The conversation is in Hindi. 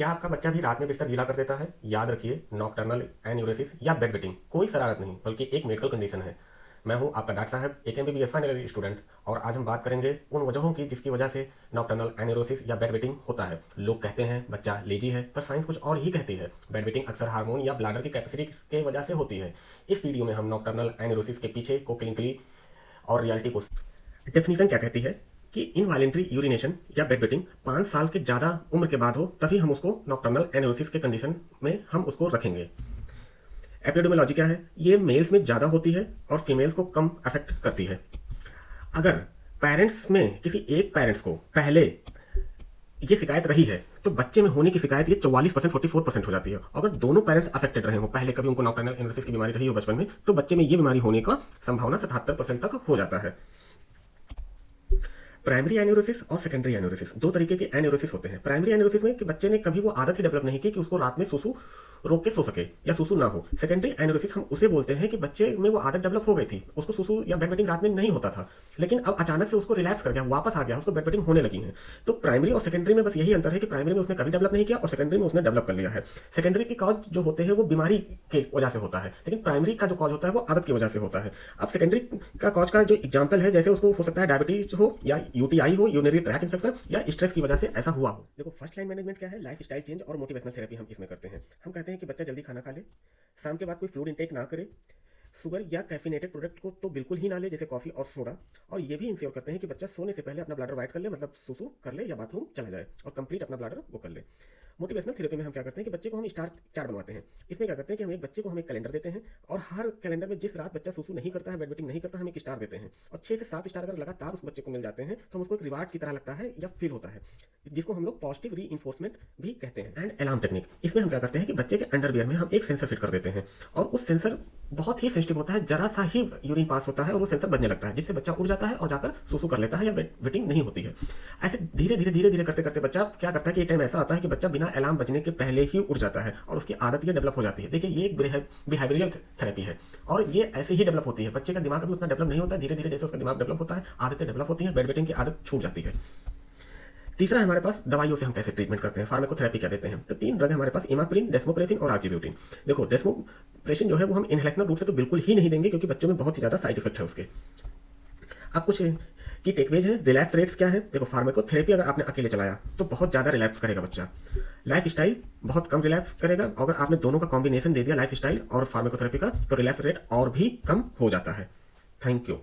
क्या आपका बच्चा भी रात में बिस्तर गीला कर देता है? याद रखिए, नॉकटर्नल एन्यूरेसिस या बेड वेटिंग कोई शरारत नहीं बल्कि एक मेडिकल कंडीशन है। मैं हूं आपका डॉक्टर साहब, एक एमबीबीएस फाइनल स्टूडेंट, और आज हम बात करेंगे उन वजहों की जिसकी वजह से नॉकटर्नल एन्यूरोसिस या बेड वेटिंग होता है। लोग कहते हैं बच्चा लेजी है, पर साइंस कुछ और ही कहती है। बेड वेटिंग अक्सर हार्मोन या ब्लैडर की कैपेसिटी की वजह से होती है। इस वीडियो में हम नॉकटर्नल एन्यूरोसिस के पीछे को क्लिनिकली और रियलिटी को डेफिनेशन क्या कहती है कि इनवॉलेंट्री यूरिनेशन या बेड वेटिंग 5 साल के ज़्यादा उम्र के बाद हो तभी हम उसको नॉक्टर्नल एनोरोसिस के कंडीशन में हम उसको रखेंगे। एपिडेमियोलॉजी क्या है? ये मेल्स में ज़्यादा होती है और फीमेल्स को कम अफेक्ट करती है। अगर पेरेंट्स में किसी एक पेरेंट्स को पहले ये शिकायत रही है तो बच्चे में होने की शिकायत ये 44% 44% हो जाती है। अगर दोनों पेरेंट्स अफेक्टेड रहे हो, पहले कभी उनको नॉक्टर्नल एनोरोसिस की बीमारी रही हो बचपन में, तो बच्चे में ये बीमारी होने का संभावना 77% तक हो जाता है। प्राइमरी एन्यूरोसिस और सेकेंडरी एन्यूरोसिस, दो तरीके के एन्यूरोसिस होते हैं। प्राइमरी एन्यूरोसिस में कि बच्चे ने कभी वो आदत ही डेवलप नहीं की कि उसको रात में सुसु रोक के सो सके या सुसु ना हो। सेकेंडरी एन्यूरोसिस हम उसे बोलते हैं कि बच्चे में वो आदत डेवलप हो गई थी, उसको सुसु या बेड वेटिंग रात में नहीं होता था, लेकिन अब अचानक से उसको रिलैक्स कर गया, वापस आ गया, उसको बेड वेटिंग होने लगी है। तो प्राइमरी और सेकेंडरी में बस यही अंतर है कि प्राइमरी में उसने कभी डेवलप नहीं किया और सेकेंडरी में उसने डेवलप कर लिया है। सेकेंडरी के कॉज जो होते हैं वो बीमारी की वजह से होता है, लेकिन प्राइमरी का जो कॉज होता है वो आदत की वजह से होता है। अब सेकेंडरी का कॉज का जो एग्जाम्पल है, जैसे उसको हो सकता है डायबिटीज हो या यूटीआई हो, यूरिनरी ट्रैक इन्फेक्शन, या स्ट्रेस की वजह से ऐसा हुआ हो। देखो, फर्स्ट लाइन मैनेजमेंट क्या है? लाइफ स्टाइल चेंज और मोटिवेशनल थेरेपी हम इसमें करते हैं। हम कहते हैं कि बच्चा जल्दी खाना खा ले, शाम के बाद कोई फ्लूइड इंटेक ना करे, शुगर या कैफिनेटेड प्रोडक्ट को तो बिल्कुल ही ना ले, जैसे कॉफी और सोडा, और ये भी इंश्योर करते हैं कि बच्चा सोने से पहले अपना ब्लैडर वाइट कर ले, मतलब सुसु कर ले या बाथरूम चला जाए और कंप्लीट अपना ब्लैडर वो कर ले। मोटिवेशनल थेरेपी में हम क्या करते हैं कि बच्चे को हम स्टार चार्ट बनवाते हैं। इसमें क्या करते हैं कि हम एक बच्चे को हम एक कैलेंडर देते हैं और हर कैलेंडर में जिस रात बच्चा सुसु नहीं करता है, बेड वेटिंग नहीं करता, हम एक स्टार देते हैं, और 6 से 7 स्टार अगर लगातार उस बच्चे को मिल जाते हैं तो हम उसको एक रिवार्ड की तरह लगता है या फील होता है, जिसको हम लोग पॉजिटिव री इन्फोर्समेंट भी कहते हैं। एंड अलार्म टेक्निक, इसमें हम क्या करते हैं कि बच्चे के अंडरवियर में हम एक सेंसर फिट कर देते हैं, और उस सेंसर बहुत ही सेंसिटिव होता है, जरा सा ही यूरिन पास होता है और वो सेंसर बजने लगता है, जिससे बच्चा उड़ जाता है और जाकर सुसु कर लेता है या वेटिंग नहीं होती है। ऐसे धीरे धीरे धीरे धीरे करते करते बच्चा क्या करता है कि एक टाइम ऐसा आता है कि बच्चा बिना अलार्म बजने के पहले ही उड़ जाता है और उसकी आदत ये डेवलप हो जाती है। देखिए, ये एक बिहेवियरल थेरेपी है और ये ऐसे ही डेवलप होती है। बच्चे का दिमाग अभी उतना डेवलप नहीं होता है, धीरे धीरे जैसे उसका दिमाग डेवलप होता है आदतें डेवलप होती हैं, बेड वेटिंग की आदत छूट जाती है। तीसरा है हमारे पास दवाइयों से हम कैसे ट्रीटमेंट करते हैं, फार्माकोथेरेपी क्या देते हैं। तो 3 ड्रग है हमारे पास, इमाप्रिन, डेस्मोप्रेसिन और आर्जिब्यूटिन। देखो, डेस्मोप्रेसिन जो है वो हम इनहेलेशनल रूट से तो बिल्कुल ही नहीं देंगे क्योंकि बच्चों में बहुत ही ज़्यादा साइड इफेक्ट है उसके। अब कुछ की टेकवेज है। रिलैक्स रेट्स क्या है? देखो, फार्माकोथेरेपी अगर आपने अकेले चलाया तो बहुत ज़्यादा रिलैक्स करेगा बच्चा, लाइफ स्टाइल बहुत कम रिलैक्स करेगा। अगर आपने दोनों का कॉम्बिनेशन दे दिया, लाइफ स्टाइल और फार्माकोथेरेपी का, तो रिलैक्स रेट और भी कम हो जाता है। Thank you.